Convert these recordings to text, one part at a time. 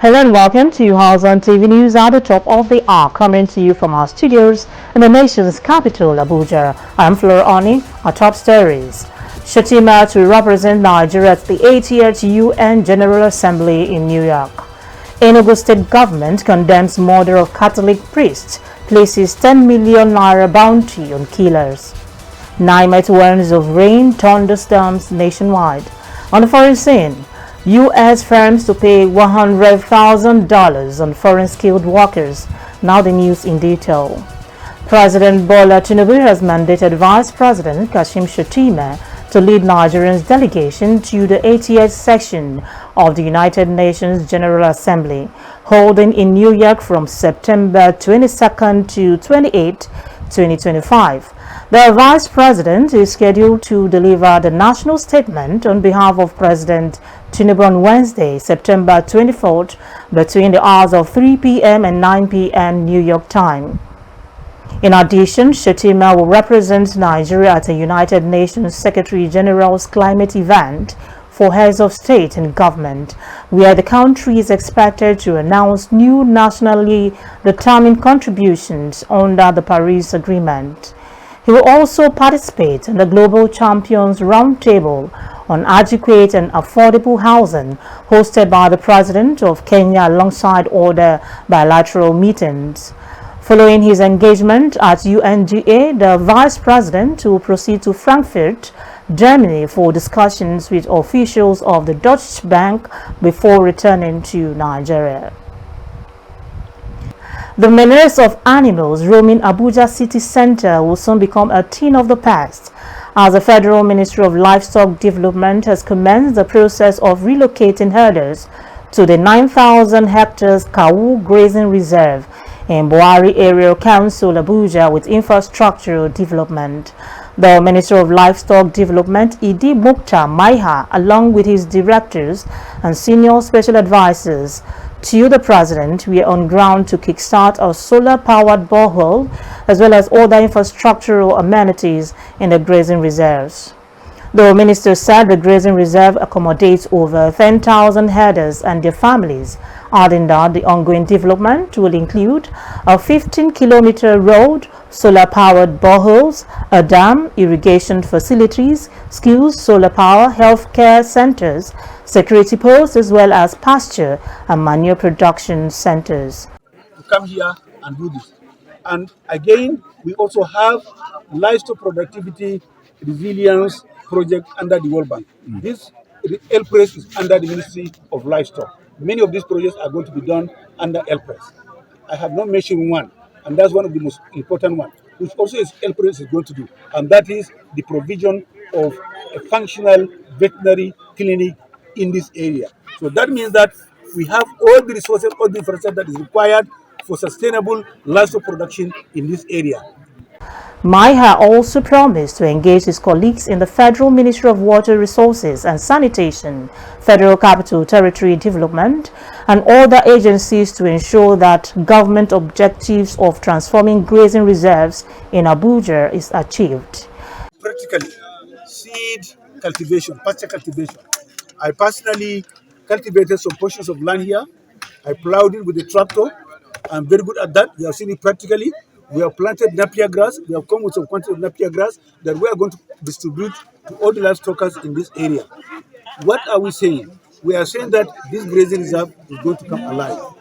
Hello and welcome to House on TV News at the top of the hour, coming to you from our studios in the nation's capital, Abuja. I'm Flora Oni. Our top stories. Shatima to represent Nigeria at the 80th UN General Assembly in New York. Enugu State Government condemns murder of Catholic priest, places 10 million naira bounty on killers. NIMET warns of rain thunderstorms nationwide. On the foreign scene, U.S. firms to pay $100,000 on foreign skilled workers. Now the news in detail. President Bola Tinubu has mandated Vice President Kashim Shettima to lead Nigeria's delegation to the 80th session of the United Nations General Assembly, holding in New York from September 22nd to 28, 2025. The Vice President is scheduled to deliver the national statement on behalf of President Tinubu on Wednesday, September 24th, between the hours of 3 p.m. and 9 p.m. New York time. In addition, Shettima will represent Nigeria at a United Nations Secretary General's climate event for heads of state and government, where the country is expected to announce new nationally determined contributions under the Paris Agreement. He will also participate in the Global Champions Roundtable on adequate and affordable housing hosted by the President of Kenya alongside other bilateral meetings. Following his engagement at UNGA, the Vice President will proceed to Frankfurt, Germany for discussions with officials of the Deutsche Bank before returning to Nigeria. The menace of animals roaming Abuja city center will soon become a thing of the past, as the Federal Ministry of Livestock Development has commenced the process of relocating herders to the 9,000 hectares Kawu Grazing Reserve in Buhari Area Council, Abuja, with infrastructural development. The Minister of Livestock Development, Idi Mukhtar Maiha, along with his directors and senior special advisors to the President, we are on ground to kickstart a solar-powered borehole as well as other infrastructural amenities in the grazing reserves. The minister said the grazing reserve accommodates over 10,000 herders and their families, adding that the ongoing development will include a 15-kilometer road, solar-powered boreholes, a dam, irrigation facilities, schools, solar power, healthcare centers, security posts, as well as pasture and manure production centers. To come here and do this. And again, we also have livestock productivity resilience project under the World Bank. This LPRES is under the Ministry of Livestock. Many of these projects are going to be done under LPRES. I have not mentioned one, and that's one of the most important ones, which also is LPRES is going to do, and that is the provision of a functional veterinary clinic in this area. So that means that we have all the resources, all the infrastructure that is required for sustainable livestock production in this area. Maiha also promised to engage his colleagues in the Federal Ministry of Water Resources and Sanitation, Federal Capital Territory Development, and other agencies to ensure that government objectives of transforming grazing reserves in Abuja is achieved. Practically, seed cultivation, pasture cultivation. I personally cultivated some portions of land here. I plowed it with a tractor. I'm very good at that. We have seen it practically. We have planted napier grass. We have come with some quantity of napier grass that we are going to distribute to all the livestockers in this area. What are we saying? We are saying that this grazing reserve is going to come alive.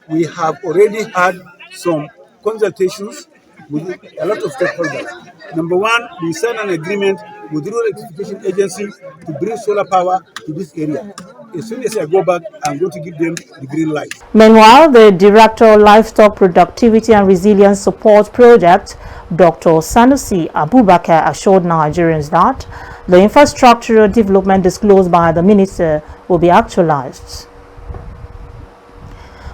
We have already had some consultations with a lot of stakeholders. Number one, we signed an agreement with the Rural Electrification Agency to bring solar power to this area. As soon as I go back, I'm going to give them the green light. Meanwhile, the Director of Livestock Productivity and Resilience Support Project, Dr. Sanusi Abubakar, assured Nigerians that the infrastructural development disclosed by the minister will be actualized.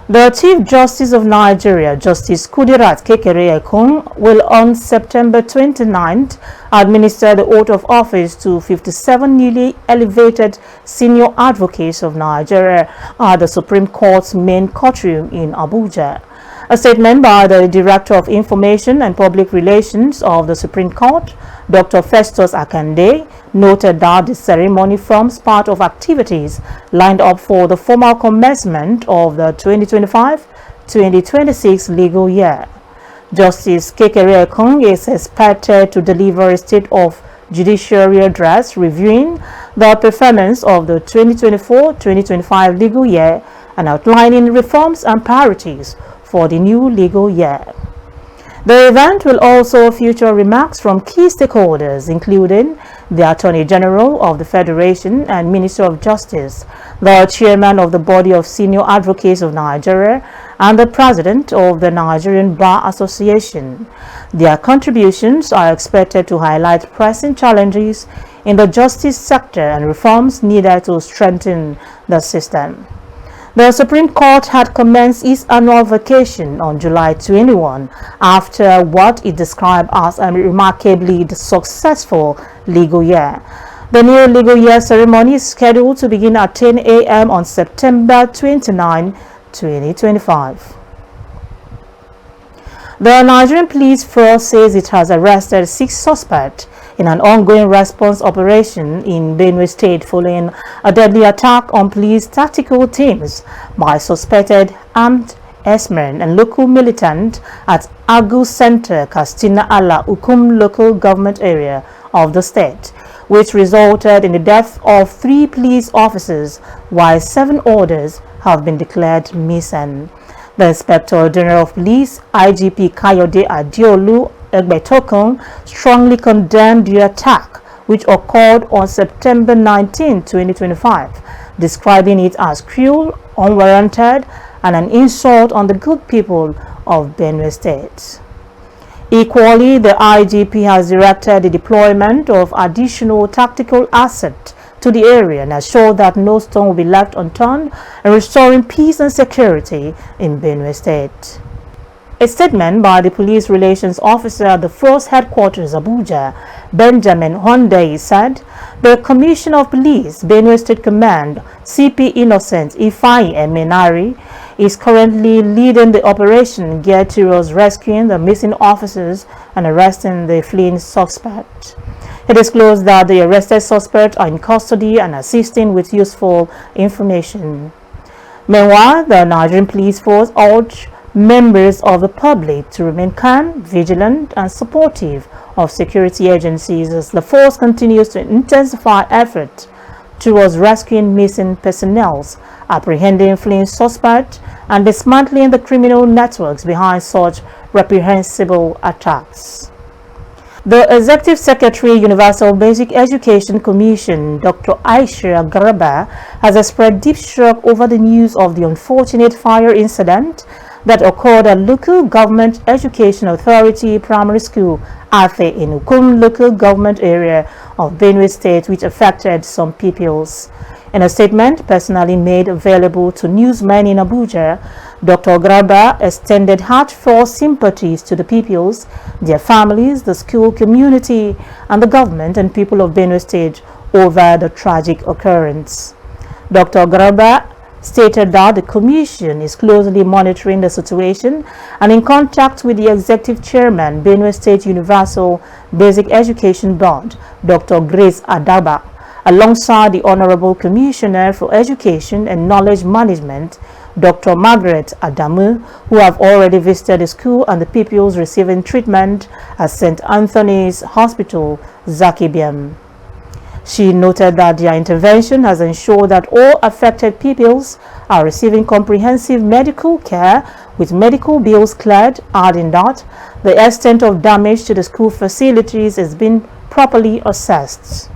The Chief Justice of Nigeria, Justice Kudirat Kekere-Ekun, will on September 29th administer the oath of office to 57 newly elevated senior advocates of Nigeria at the Supreme Court's main courtroom in Abuja. A statement by the Director of Information and Public Relations of the Supreme Court, Dr. Festus Akande, noted that the ceremony forms part of activities lined up for the formal commencement of the 2025-2026 legal year. Justice Kekere Ekong is expected to deliver a State of Judiciary address reviewing the performance of the 2024-2025 legal year and outlining reforms and priorities for the new legal year. The event will also feature remarks from key stakeholders, including the Attorney General of the Federation and Minister of Justice, the Chairman of the Body of Senior Advocates of Nigeria, and the President of the Nigerian Bar Association. Their contributions are expected to highlight pressing challenges in the justice sector and reforms needed to strengthen the system. The Supreme Court had commenced its annual vacation on July 21 after what it described as a remarkably successful legal year. The new legal year ceremony is scheduled to begin at 10 a.m. on September 29, 2025. The Nigerian Police Force says it has arrested 6 suspects in an ongoing response operation in Benue State following a deadly attack on police tactical teams by suspected armed herdsmen and local militants at Agu Center, Kastina Ala Ukum local government area of the state, which resulted in the death of 3 police officers while 7 others have been declared missing. The Inspector General of Police, IGP Kayode Adiolu Egbetokun, strongly condemned the attack, which occurred on September 19, 2025, describing it as cruel, unwarranted, and an insult on the good people of Benue State. Equally, the IGP has directed the deployment of additional tactical assets to the area and assured that no stone will be left unturned in restoring peace and security in Benue State. A statement by the Police Relations Officer at the Force Headquarters, Abuja, Benjamin Honday, said the Commissioner of Police, Benue State Command, CP Innocent Ifeanyi Emenari, is currently leading the operation geared towards rescuing the missing officers and arresting the fleeing suspect. He disclosed that the arrested suspects are in custody and assisting with useful information. Meanwhile, the Nigerian Police Force urged members of the public to remain calm, vigilant, and supportive of security agencies as the force continues to intensify efforts towards rescuing missing personnel, apprehending fleeing suspects, and dismantling the criminal networks behind such reprehensible attacks. The Executive Secretary, Universal Basic Education Commission, Dr. Aisha Garba, has expressed deep shock over the news of the unfortunate fire incident that occurred at Local Government Education Authority Primary School, Afe, in Ukum local government area of Benue State, which affected some pupils. In a statement personally made available to newsmen in Abuja, Dr. Graba extended heartfelt sympathies to the pupils, their families, the school community, and the government and people of Benue State over the tragic occurrence. Dr. Graba stated that the Commission is closely monitoring the situation and in contact with the Executive Chairman, Benue State Universal Basic Education Board, Dr. Grace Adaba, alongside the Honorable Commissioner for Education and Knowledge Management, Dr. Margaret Adamu, who have already visited the school and the pupils receiving treatment at St. Anthony's Hospital, Zakibiam. She noted that their intervention has ensured that all affected pupils are receiving comprehensive medical care with medical bills cleared, adding that the extent of damage to the school facilities has been properly assessed.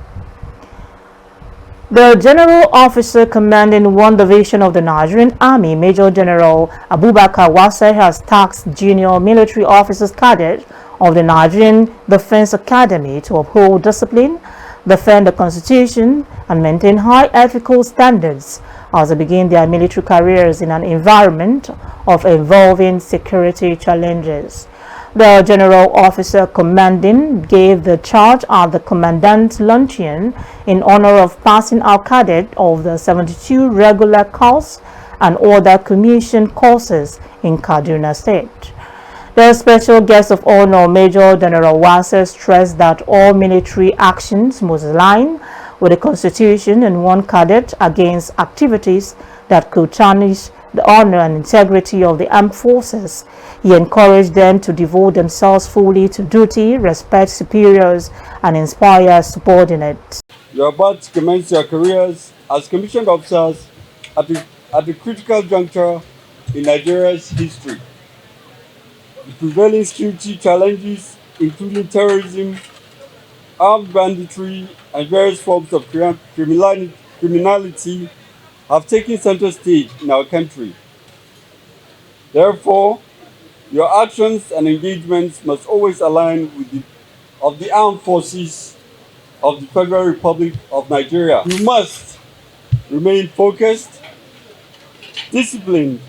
The General Officer commanding one division of the Nigerian Army, Major General Abubakar Wase, has tasked junior military officers cadets of the Nigerian Defense Academy to uphold discipline, defend the Constitution, and maintain high ethical standards as they begin their military careers in an environment of evolving security challenges. The General Officer Commanding gave the charge at the Commandant's Luncheon in honor of passing out cadet of the 72 regular course and other commissioned courses in Kaduna State. The special guest of honor, Major General Wase, stressed that all military actions must align with the Constitution and warned cadets against activities that could tarnish the honor and integrity of the armed forces. He encouraged them to devote themselves fully to duty, respect superiors, and inspire subordinates. You are about to commence your careers as commissioned officers at a critical juncture in Nigeria's history. The prevailing security challenges, including terrorism, armed banditry, and various forms of criminality, have taken center stage in our country. Therefore, your actions and engagements must always align with the armed forces of the Federal Republic of Nigeria. You must remain focused, disciplined,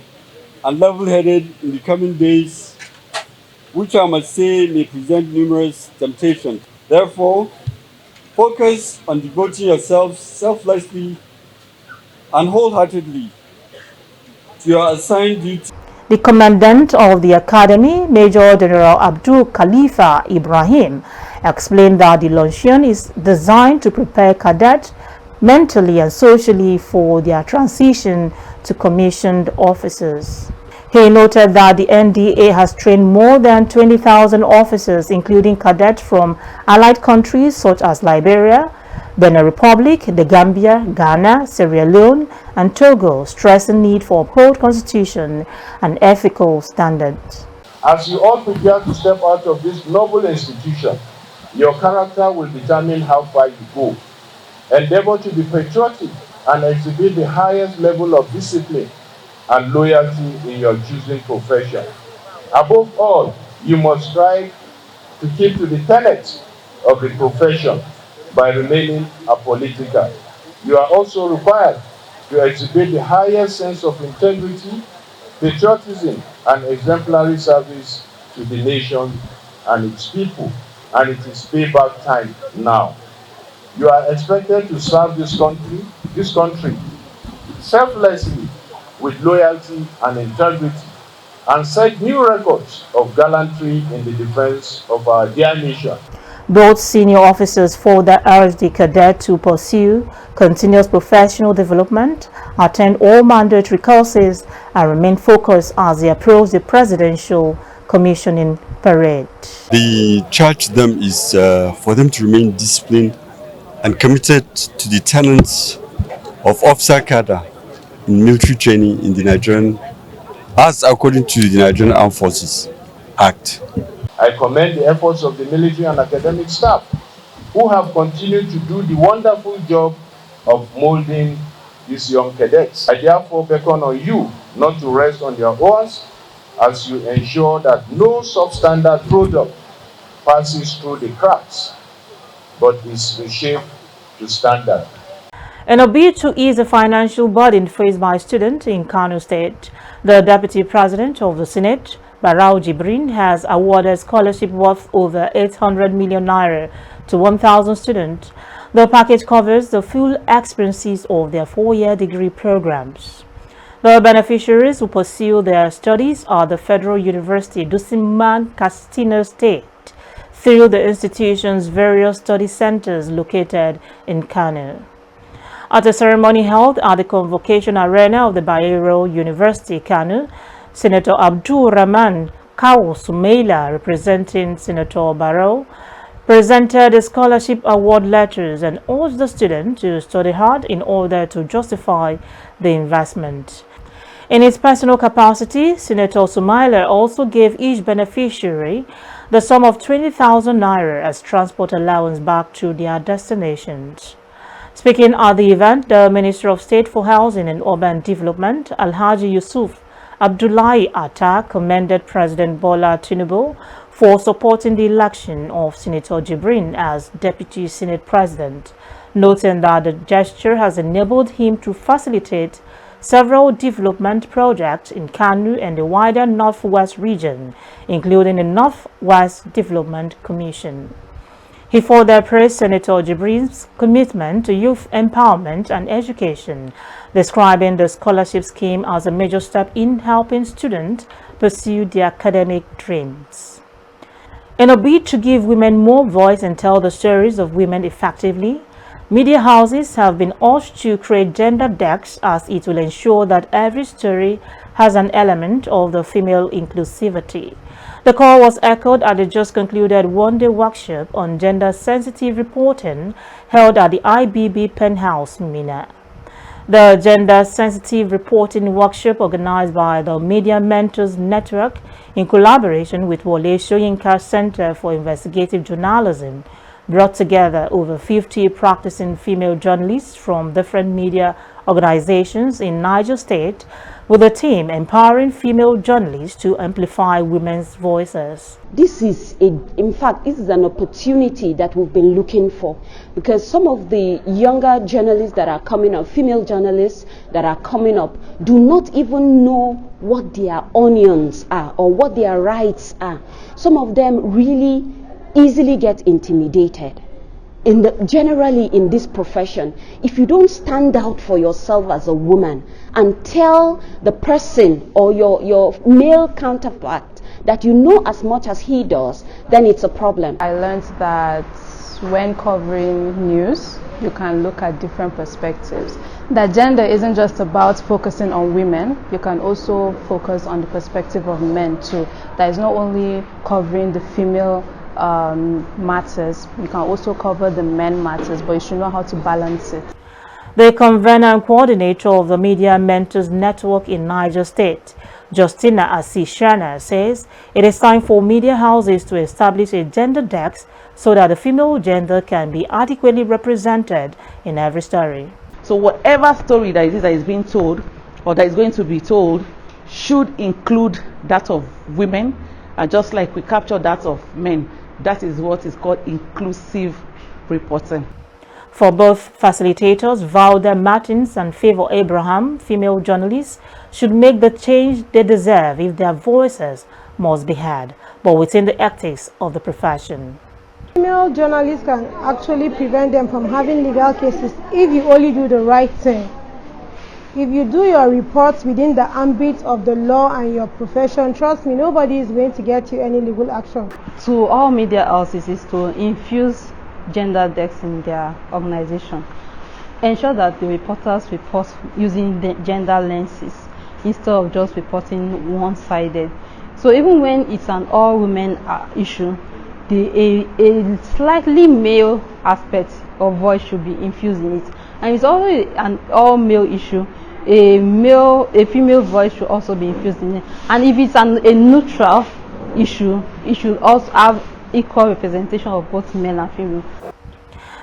and level-headed in the coming days, which I must say may present numerous temptations. Therefore, focus on devoting yourselves selflessly and wholeheartedly to your assigned duty. The commandant of the academy, Major General Abdul Khalifa Ibrahim, explained that the luncheon is designed to prepare cadets mentally and socially for their transition to commissioned officers. He noted that the NDA has trained more than 20,000 officers, including cadets from allied countries such as Liberia, Benin Republic, the Gambia, Ghana, Sierra Leone, and Togo, stressing need for uphold constitution and ethical standards. As you all prepare to step out of this noble institution, your character will determine how far you go. Endeavor to be patriotic and exhibit the highest level of discipline and loyalty in your choosing profession. Above all, you must strive to keep to the tenets of the profession by remaining apolitical. You are also required to exhibit the highest sense of integrity, patriotism, and exemplary service to the nation and its people, and it is payback time now. You are expected to serve this country selflessly with loyalty and integrity, and set new records of gallantry in the defense of our dear nation. Both senior officers further urged the cadet to pursue continuous professional development, attend all mandatory courses, and remain focused as they approach the presidential commissioning parade. The charge to them is for them to remain disciplined and committed to the tenets of officer cadre in military training in the Nigerian, as according to the Nigerian Armed Forces Act. I commend the efforts of the military and academic staff who have continued to do the wonderful job of molding these young cadets. I therefore beckon on you not to rest on your oars as you ensure that no substandard product passes through the cracks, but is reshaped to standard. In a bid to ease the financial burden faced by students in Kano State, the Deputy President of the Senate, Barau Jibrin, has awarded scholarship worth over 800 million naira to 1,000 students. The package covers the full expenses of their 4-year degree programs. The beneficiaries who pursue their studies are the Federal University Dusiman Katsina State through the institution's various study centers located in Kano. At a ceremony held at the Convocation Arena of the Bayero University, Kano, Senator Abdul Rahman Kawo Sumaila, representing Senator Barrow, presented the scholarship award letters and urged the students to study hard in order to justify the investment. In his personal capacity, Senator Sumaila also gave each beneficiary the sum of 20,000 naira as transport allowance back to their destinations. Speaking at the event, the Minister of State for Housing and Urban Development, Alhaji Yusuf Abdullahi Atta, commended President Bola Tinubu for supporting the election of Senator Jibrin as Deputy Senate President, noting that the gesture has enabled him to facilitate several development projects in Kano and the wider Northwest region, including the Northwest Development Commission. He further praised Senator Jibrin's commitment to youth empowerment and education, describing the scholarship scheme as a major step in helping students pursue their academic dreams. In a bid to give women more voice and tell the stories of women effectively, media houses have been urged to create gender decks as it will ensure that every story has an element of the female inclusivity. The call was echoed at the just concluded one-day workshop on gender-sensitive reporting held at the IBB Penthouse, Mina. The Gender-Sensitive Reporting Workshop, organized by the Media Mentors Network in collaboration with Wole Soyinka Center for Investigative Journalism, brought together over 50 practicing female journalists from different media organizations in Niger State, with the team empowering female journalists to amplify women's voices. This is in fact, this is an opportunity that we've been looking for, because some of the younger journalists that are coming up, female journalists that are coming up, do not even know what their onions are or what their rights are. Some of them really easily get intimidated. Generally in this profession, if you don't stand out for yourself as a woman and tell the person or your male counterpart that you know as much as he does, then it's a problem. I learned that when covering news, you can look at different perspectives. That gender isn't just about focusing on women, you can also focus on the perspective of men too. That is not only covering the female matters, you can also cover the men matters, but you should know how to balance it. The convener and coordinator of the Media Mentors Network in Niger State, Justina Asishana, says it is time for media houses to establish a gender desk so that the female gender can be adequately represented in every story. So whatever story that is being told or that is going to be told should include that of women, and just like we capture that of men. That is what is called inclusive reporting. For both facilitators, Valda Martins and Favor Abraham, female journalists should make the change they deserve if their voices must be heard, but within the ethics of the profession. Female journalists can actually prevent them from having legal cases if you only do the right thing. If you do your reports within the ambit of the law and your profession, trust me, nobody is going to get you any legal action. To all media houses is to infuse gender decks in their organization. Ensure that the reporters report using the gender lenses instead of just reporting one-sided. So even when it's an all-women issue, a slightly male aspect of voice should be infused in it. And it's always an all-male issue. A female voice should also be infused in it. And if it's a neutral issue, it should also have equal representation of both male and female.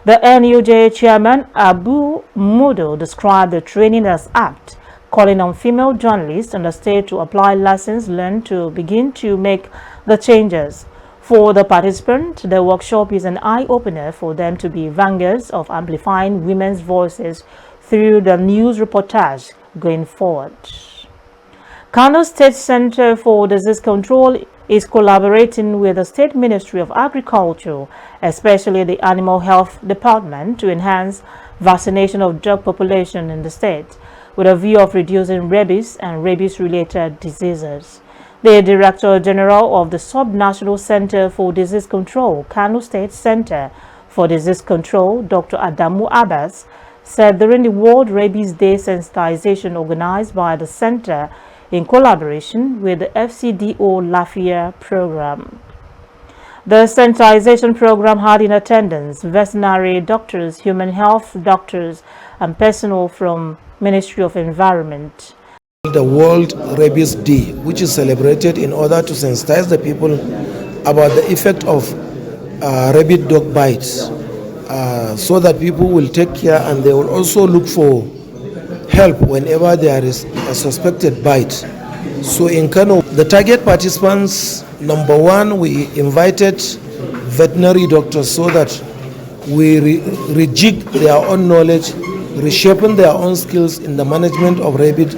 The NUJ chairman, Abu Mudo, described the training as apt, calling on female journalists in the state to apply lessons learned to begin to make the changes. For the participants, the workshop is an eye-opener for them to be vanguards of amplifying women's voices through the news reportage going forward. Kano State Center for Disease Control is collaborating with the State Ministry of Agriculture, especially the Animal Health Department, to enhance vaccination of dog population in the state, with a view of reducing rabies and rabies-related diseases. The Director General of the Sub-National Center for Disease Control, Kano State Center for Disease Control, Dr. Adamu Abbas, said during the World Rabies Day sensitization organized by the center in collaboration with the FCDO Lafayette program. The sensitization program had in attendance veterinary doctors, human health doctors, and personnel from Ministry of Environment. The World Rabies Day, which is celebrated in order to sensitize the people about the effect of rabid dog bites, so that people will take care and they will also look for help whenever there is a suspected bite. So in Kano, the target participants, number one, we invited veterinary doctors so that we rejig their own knowledge, reshaping their own skills in the management of rabid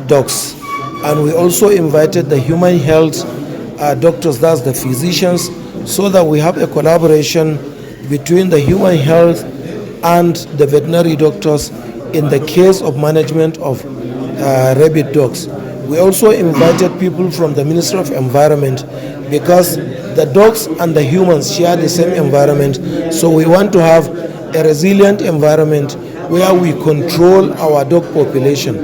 dogs. And we also invited the human health doctors, that's the physicians, so that we have a collaboration between the human health and the veterinary doctors in the case of management of rabid dogs. We also invited people from the Ministry of Environment because the dogs and the humans share the same environment, so we want to have a resilient environment where we control our dog population.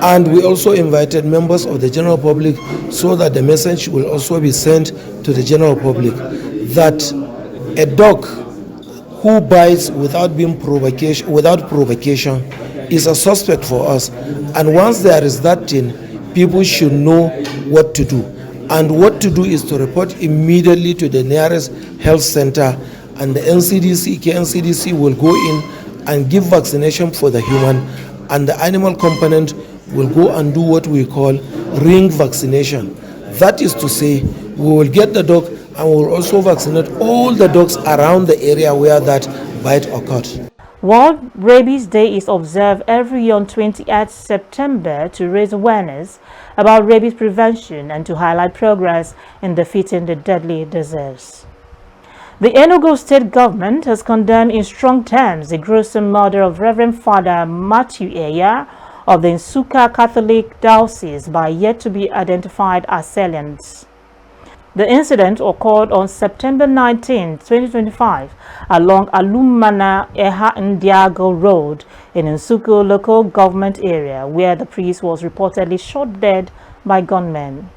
And we also invited members of the general public so that the message will also be sent to the general public that a dog who bites without provocation is a suspect for us. And once there is that thing, people should know what to do. And what to do is to report immediately to the nearest health center, and the KNCDC will go in and give vaccination for the human, and the animal component will go and do what we call ring vaccination. That is to say, we will get the dog and we will also vaccinate all the dogs around the area where that bite occurred. World Rabies Day is observed every year on 28th September to raise awareness about rabies prevention and to highlight progress in defeating the deadly disease. The Enugu State government has condemned in strong terms the gruesome murder of Reverend Father Matthew Eya of the Nsukka Catholic Diocese by yet to be identified assailants. The incident occurred on September 19, 2025, along Alumana Eha Ndiago Road in Nsukka local government area, where the priest was reportedly shot dead by gunmen.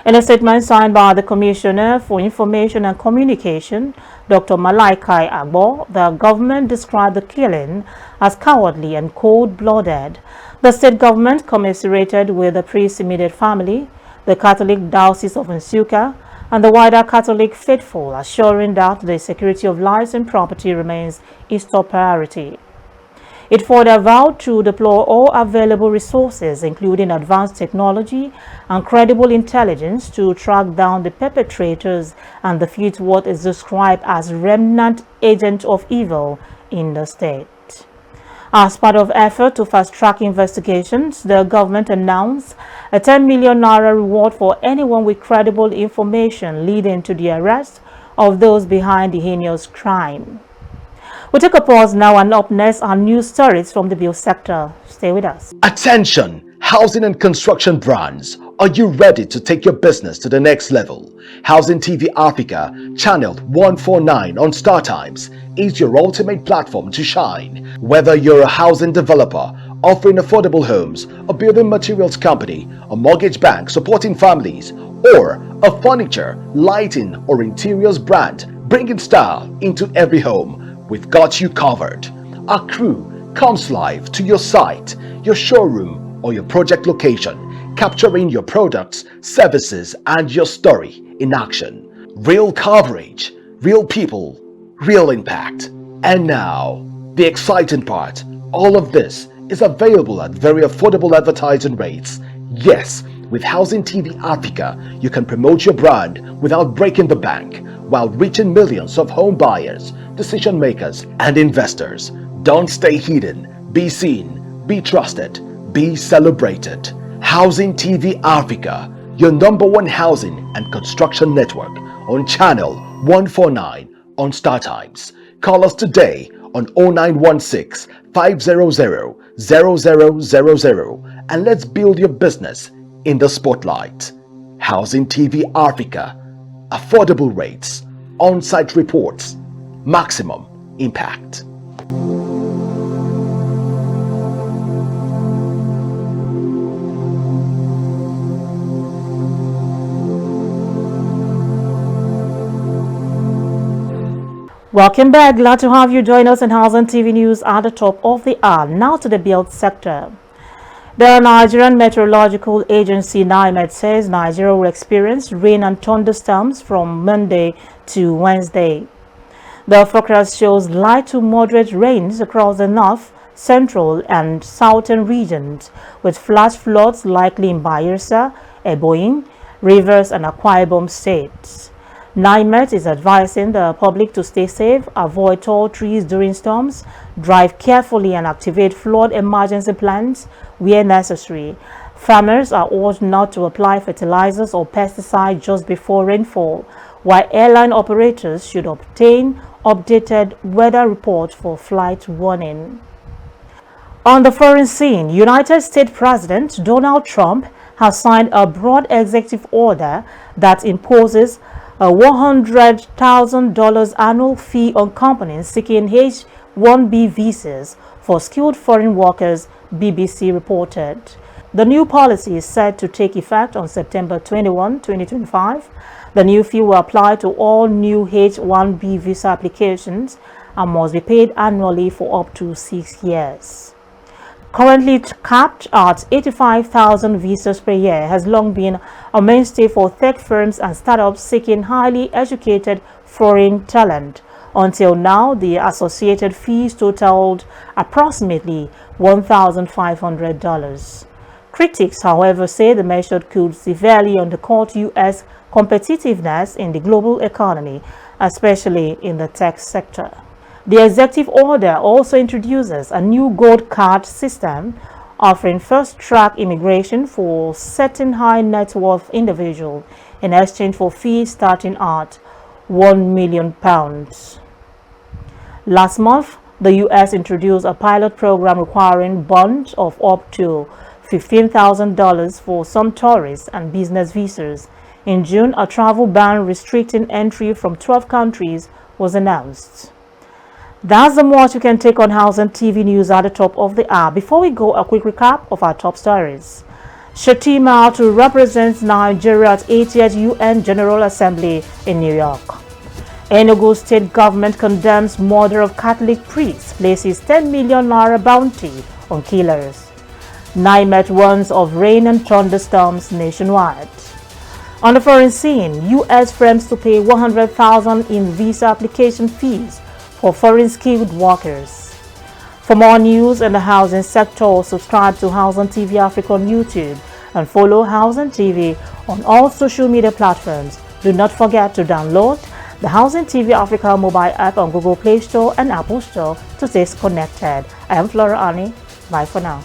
In a statement signed by the Commissioner for Information and Communication, Dr. Malaikai Agbo, the government described the killing as cowardly and cold-blooded. The state government commiserated with the priest's immediate family, the Catholic Diocese of Nsukka, and the wider Catholic faithful, assuring that the security of lives and property remains its top priority. It further vowed to deploy all available resources, including advanced technology and credible intelligence, to track down the perpetrators and defeat what is described as remnant agent of evil in the state. As part of effort to fast-track investigations, the government announced a 10 million naira reward for anyone with credible information leading to the arrest of those behind the heinous crime. We'll take a pause now, and up next are news stories from the build sector. Stay with us. Attention, housing and construction brands. Are you ready to take your business to the next level? Housing TV Africa, channeled 149 on StarTimes, is your ultimate platform to shine. Whether you're a housing developer offering affordable homes, a building materials company, a mortgage bank supporting families, or a furniture, lighting, or interiors brand bringing style into every home, we've got you covered. Our crew comes live to your site, your showroom, or your project location, capturing your products, services, and your story in action. Real coverage, real people, real impact. And now, the exciting part, all of this is available at very affordable advertising rates. Yes, with Housing TV Africa, you can promote your brand without breaking the bank, while reaching millions of home buyers, decision makers, and investors. Don't stay hidden. Be seen, be trusted, be celebrated. Housing TV Africa, your #1 housing and construction network, on channel 149 on StarTimes. Call us today on 0916 500 0000 and let's build your business in the spotlight. Housing TV Africa, affordable rates, on-site reports, maximum impact. Welcome back. Glad to have you join us in Housing TV News at the top of the hour. Now to the build sector. The Nigerian Meteorological Agency NIMET says Nigeria will experience rain and thunderstorms from Monday to Wednesday. The forecast shows light to moderate rains across the north, central, and southern regions, with flash floods likely in Bayelsa, Ebonyi, Rivers, and Akwa Ibom states. NIMET is advising the public to stay safe, avoid tall trees during storms, drive carefully, and activate flood emergency plans where necessary. Farmers are urged not to apply fertilizers or pesticides just before rainfall, while airline operators should obtain updated weather reports for flight warning. On the foreign scene, United States President Donald Trump has signed a broad executive order that imposes a $100,000 annual fee on companies seeking H-1B visas for skilled foreign workers, BBC reported. The new policy is set to take effect on September 21, 2025. The new fee will apply to all new H-1B visa applications and must be paid annually for up to 6 years. Currently capped at 85,000 visas per year, has long been a mainstay for tech firms and startups seeking highly educated foreign talent. Until now, the associated fees totaled approximately $1,500. Critics, however, say the measure could severely undercut U.S. competitiveness in the global economy, especially in the tech sector. The executive order also introduces a new gold card system offering fast-track immigration for certain high net worth individuals in exchange for fees starting at £1 million. Last month, the U.S. introduced a pilot program requiring bonds of up to $15,000 for some tourist and business visas. In June, a travel ban restricting entry from 12 countries was announced. That's the much you can take on House and TV news at the top of the hour. Before we go, a quick recap of our top stories. Shettima to represent Nigeria at 80th UN General Assembly in New York. Enugu state government condemns murder of Catholic priest, places 10 million naira bounty on killers. NIMET warns of rain and thunderstorms nationwide. On the foreign scene, U.S. firms to pay $100,000 in visa application fees for foreign skilled workers. For more news in the housing sector, subscribe to House and TV Africa on YouTube and follow House and TV on all social media platforms. Do not forget to download the House and TV Africa mobile app on Google Play Store and Apple Store to stay connected. I am Flora Ani. Bye for now.